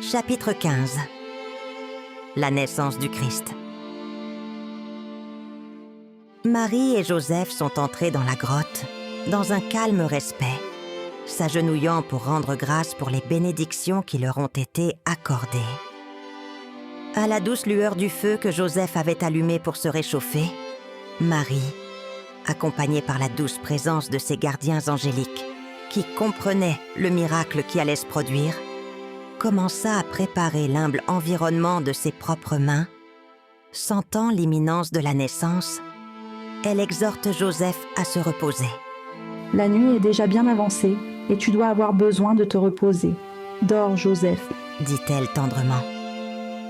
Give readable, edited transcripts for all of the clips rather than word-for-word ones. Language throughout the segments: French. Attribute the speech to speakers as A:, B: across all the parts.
A: Chapitre 15. La naissance du Christ. Marie et Joseph sont entrés dans la grotte, dans un calme respect, s'agenouillant pour rendre grâce pour les bénédictions qui leur ont été accordées. À la douce lueur du feu que Joseph avait allumé pour se réchauffer, Marie, accompagnée par la douce présence de ses gardiens angéliques, qui comprenaient le miracle qui allait se produire, commença à préparer l'humble environnement de ses propres mains. Sentant l'imminence de la naissance, elle exhorte Joseph à se reposer.
B: « La nuit est déjà bien avancée et tu dois avoir besoin de te reposer. Dors, Joseph, »
A: dit-elle tendrement.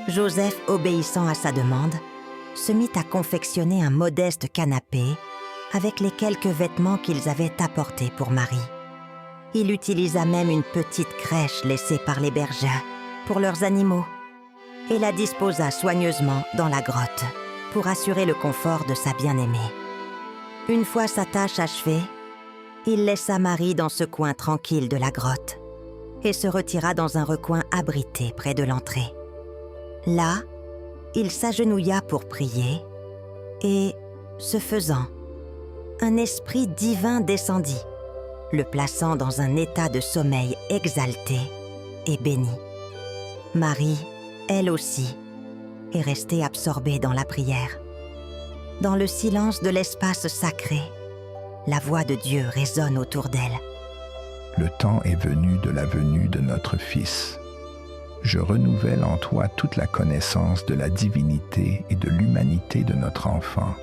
A: Joseph, obéissant à sa demande, se mit à confectionner un modeste canapé avec les quelques vêtements qu'ils avaient apportés pour Marie. Il utilisa même une petite crèche laissée par les bergers pour leurs animaux et la disposa soigneusement dans la grotte pour assurer le confort de sa bien-aimée. Une fois sa tâche achevée, il laissa Marie dans ce coin tranquille de la grotte et se retira dans un recoin abrité près de l'entrée. Là, il s'agenouilla pour prier et, ce faisant, un esprit divin descendit, le plaçant dans un état de sommeil exalté et béni. Marie, elle aussi, est restée absorbée dans la prière. Dans le silence de l'espace sacré, la voix de Dieu résonne autour d'elle.
C: Le temps est venu de la venue de notre Fils. Je renouvelle en toi toute la connaissance de la divinité et de l'humanité de notre enfant,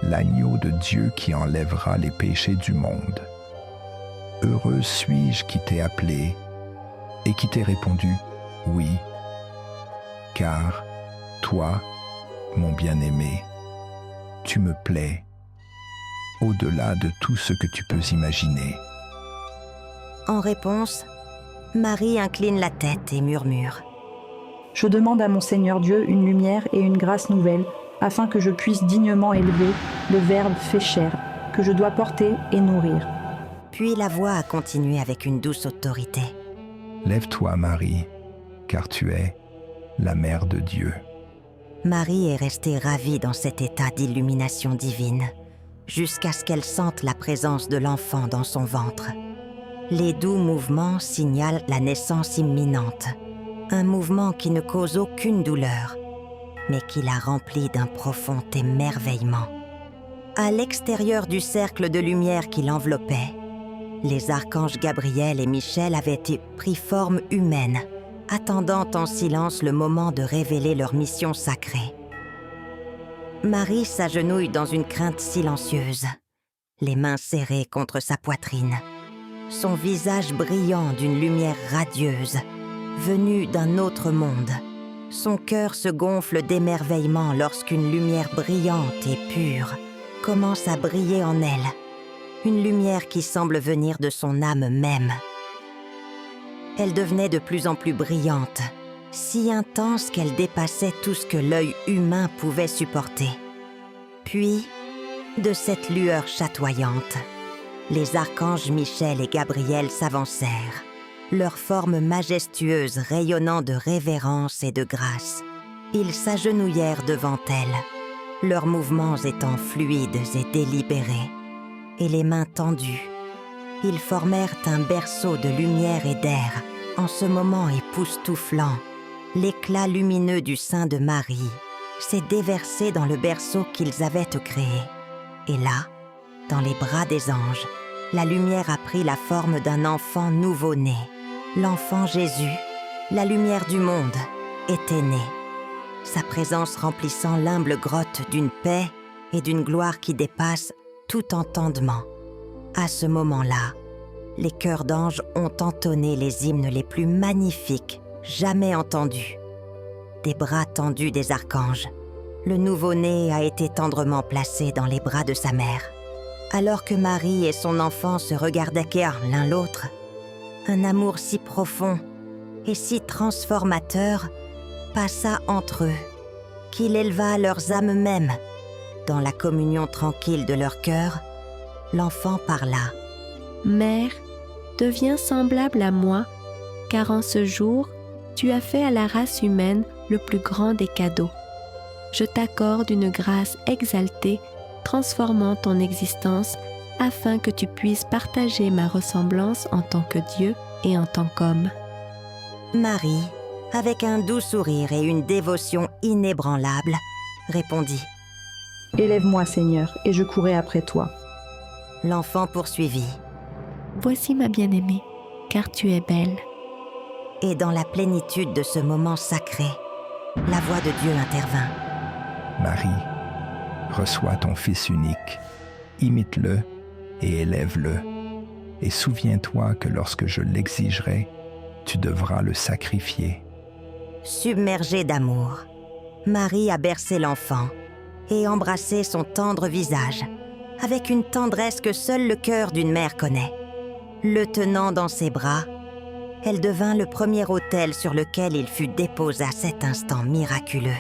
C: l'agneau de Dieu qui enlèvera les péchés du monde. Heureuse suis-je qui t'ai appelé et qui t'ai répondu « Oui », car toi, mon bien-aimé, tu me plais au-delà de tout ce que tu peux imaginer.
A: En réponse, Marie incline la tête et murmure.
B: « Je demande à mon Seigneur Dieu une lumière et une grâce nouvelle, afin que je puisse dignement élever le Verbe fait chair, que je dois porter et nourrir. »
A: Puis la voix a continué avec une douce autorité.
C: « Lève-toi, Marie, car tu es la mère de Dieu. »
A: Marie est restée ravie dans cet état d'illumination divine, jusqu'à ce qu'elle sente la présence de l'enfant dans son ventre. Les doux mouvements signalent la naissance imminente, un mouvement qui ne cause aucune douleur, mais qui la remplit d'un profond émerveillement. À l'extérieur du cercle de lumière qui l'enveloppait, les archanges Gabriel et Michel avaient pris forme humaine, attendant en silence le moment de révéler leur mission sacrée. Marie s'agenouille dans une crainte silencieuse, les mains serrées contre sa poitrine, son visage brillant d'une lumière radieuse, venue d'un autre monde. Son cœur se gonfle d'émerveillement lorsqu'une lumière brillante et pure commence à briller en elle, une lumière qui semble venir de son âme même. Elle devenait de plus en plus brillante, si intense qu'elle dépassait tout ce que l'œil humain pouvait supporter. Puis, de cette lueur chatoyante, les archanges Michel et Gabriel s'avancèrent, leurs formes majestueuses rayonnant de révérence et de grâce. Ils s'agenouillèrent devant elle, leurs mouvements étant fluides et délibérés, et les mains tendues. Ils formèrent un berceau de lumière et d'air, en ce moment époustouflant. L'éclat lumineux du sein de Marie s'est déversé dans le berceau qu'ils avaient créé. Et là, dans les bras des anges, la lumière a pris la forme d'un enfant nouveau-né. L'enfant Jésus, la lumière du monde, était né. Sa présence remplissant l'humble grotte d'une paix et d'une gloire qui dépasse tout entendement. À ce moment-là, les chœurs d'anges ont entonné les hymnes les plus magnifiques jamais entendus. Des bras tendus des archanges, le nouveau-né a été tendrement placé dans les bras de sa mère. Alors que Marie et son enfant se regardaient l'un l'autre, un amour si profond et si transformateur passa entre eux, qu'il éleva leurs âmes mêmes. Dans la communion tranquille de leur cœur, l'enfant parla.
D: « Mère, deviens semblable à moi, car en ce jour, tu as fait à la race humaine le plus grand des cadeaux. Je t'accorde une grâce exaltée, transformant ton existence afin que tu puisses partager ma ressemblance en tant que Dieu et en tant qu'homme. »
A: Marie, avec un doux sourire et une dévotion inébranlable, répondit.
B: « Élève-moi, Seigneur, et je courrai après toi. »
A: L'enfant poursuivit.
D: « Voici ma bien-aimée, car tu es belle. »
A: Et dans la plénitude de ce moment sacré, la voix de Dieu intervint.
C: « Marie, reçois ton Fils unique, imite-le et élève-le, et souviens-toi que lorsque je l'exigerai, tu devras le sacrifier. »
A: Submergée d'amour, Marie a bercé l'enfant et embrassé son tendre visage, avec une tendresse que seul le cœur d'une mère connaît. Le tenant dans ses bras, elle devint le premier autel sur lequel il fut déposé à cet instant miraculeux.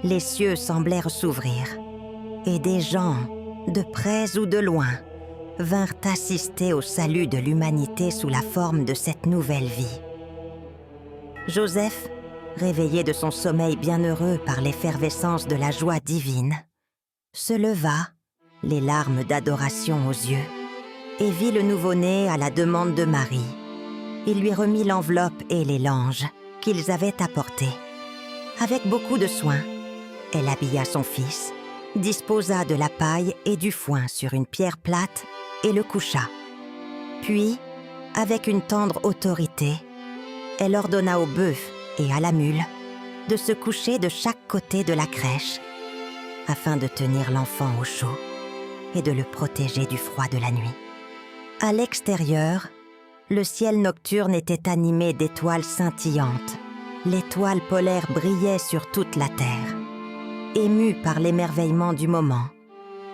A: Les cieux semblèrent s'ouvrir, et des gens, de près ou de loin, vinrent assister au salut de l'humanité sous la forme de cette nouvelle vie. Joseph, réveillé de son sommeil bienheureux par l'effervescence de la joie divine, se leva, les larmes d'adoration aux yeux, et vit le nouveau-né à la demande de Marie. Il lui remit l'enveloppe et les langes qu'ils avaient apportés. Avec beaucoup de soin, elle habilla son fils, disposa de la paille et du foin sur une pierre plate et le coucha. Puis, avec une tendre autorité, elle ordonna au bœuf et à la mule de se coucher de chaque côté de la crèche afin de tenir l'enfant au chaud et de le protéger du froid de la nuit. À l'extérieur, le ciel nocturne était animé d'étoiles scintillantes. L'étoile polaire brillait sur toute la terre. Émue par l'émerveillement du moment,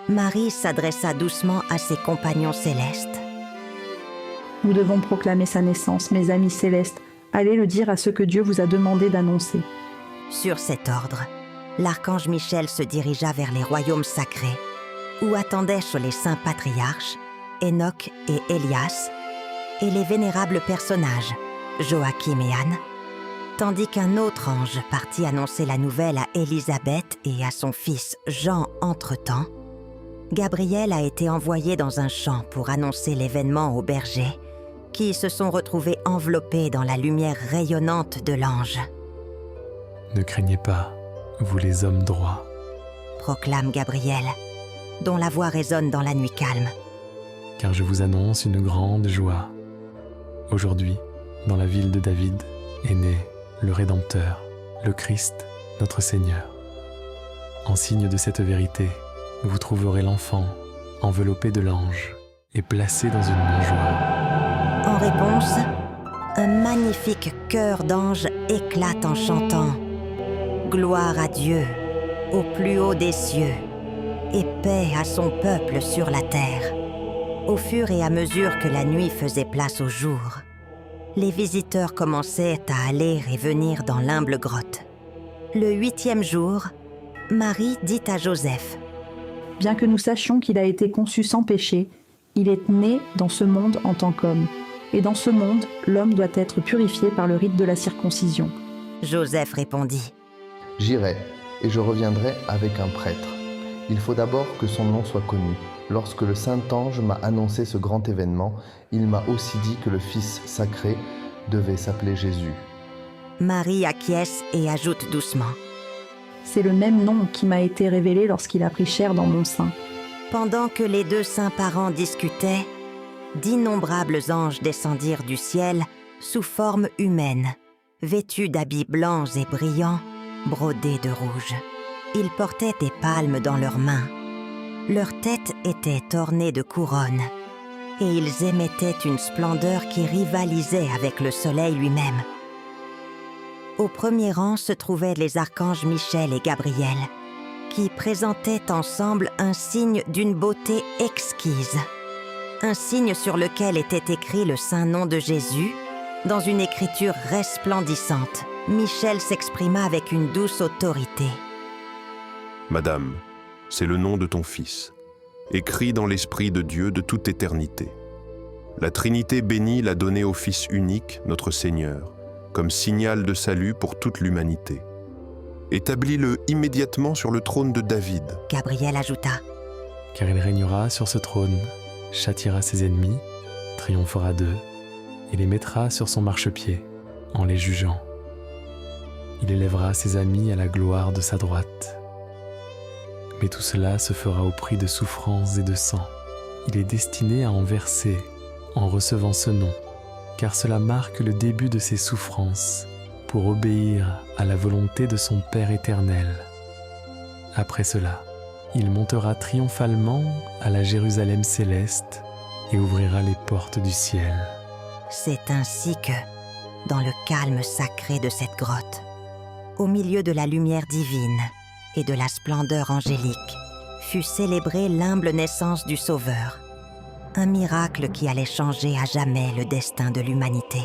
A: Marie s'adressa doucement à ses compagnons célestes.
B: « Nous devons proclamer sa naissance, mes amis célestes. Allez le dire à ceux que Dieu vous a demandé d'annoncer. »
A: Sur cet ordre, l'archange Michel se dirigea vers les royaumes sacrés, où attendaient les saints patriarches, Enoch et Élias, et les vénérables personnages, Joachim et Anne, tandis qu'un autre ange partit annoncer la nouvelle à Élisabeth et à son fils Jean entre-temps. Gabriel a été envoyé dans un champ pour annoncer l'événement aux bergers, qui se sont retrouvés enveloppés dans la lumière rayonnante de l'ange.
E: « Ne craignez pas, vous les hommes droits, »
A: proclame Gabriel, dont la voix résonne dans la nuit calme.
E: « car je vous annonce une grande joie. Aujourd'hui, dans la ville de David, est né le Rédempteur, le Christ, notre Seigneur. En signe de cette vérité, vous trouverez l'enfant enveloppé de l'ange et placé dans une mangeoire. »
A: En réponse, un magnifique chœur d'anges éclate en chantant « Gloire à Dieu, au plus haut des cieux, et paix à son peuple sur la terre. » Au fur et à mesure que la nuit faisait place au jour, les visiteurs commençaient à aller et venir dans l'humble grotte. Le 8e jour, Marie dit à Joseph :
B: « Bien que nous sachions qu'il a été conçu sans péché, il est né dans ce monde en tant qu'homme. Et dans ce monde, l'homme doit être purifié par le rite de la circoncision. »
A: Joseph répondit :
F: « J'irai, et je reviendrai avec un prêtre. Il faut d'abord que son nom soit connu. Lorsque le Saint-Ange m'a annoncé ce grand événement, il m'a aussi dit que le Fils sacré devait s'appeler Jésus. »
A: Marie acquiesce et ajoute doucement :
B: « C'est le même nom qui m'a été révélé lorsqu'il a pris chair dans mon sein. »
A: Pendant que les deux saints parents discutaient, d'innombrables anges descendirent du ciel sous forme humaine, vêtus d'habits blancs et brillants, brodés de rouge. Ils portaient des palmes dans leurs mains. Leurs têtes étaient ornées de couronnes, et ils émettaient une splendeur qui rivalisait avec le soleil lui-même. Au premier rang se trouvaient les archanges Michel et Gabriel, qui présentaient ensemble un signe d'une beauté exquise. Un signe sur lequel était écrit le saint nom de Jésus, dans une écriture resplendissante. Michel s'exprima avec une douce autorité.
G: « Madame, c'est le nom de ton Fils, écrit dans l'Esprit de Dieu de toute éternité. La Trinité bénie l'a donné au Fils unique, notre Seigneur, comme signal de salut pour toute l'humanité. Établis-le immédiatement sur le trône de David.
A: Gabriel ajouta.
E: Car il régnera sur ce trône, châtiera ses ennemis, triomphera d'eux, et les mettra sur son marchepied, en les jugeant. Il élèvera ses amis à la gloire de sa droite. Mais tout cela se fera au prix de souffrances et de sang. Il est destiné à en verser en recevant ce nom, car cela marque le début de ses souffrances, pour obéir à la volonté de son Père éternel. Après cela, il montera triomphalement à la Jérusalem céleste et ouvrira les portes du ciel.
A: C'est ainsi que, dans le calme sacré de cette grotte, au milieu de la lumière divine et de la splendeur angélique, fut célébrée l'humble naissance du Sauveur, un miracle qui allait changer à jamais le destin de l'humanité.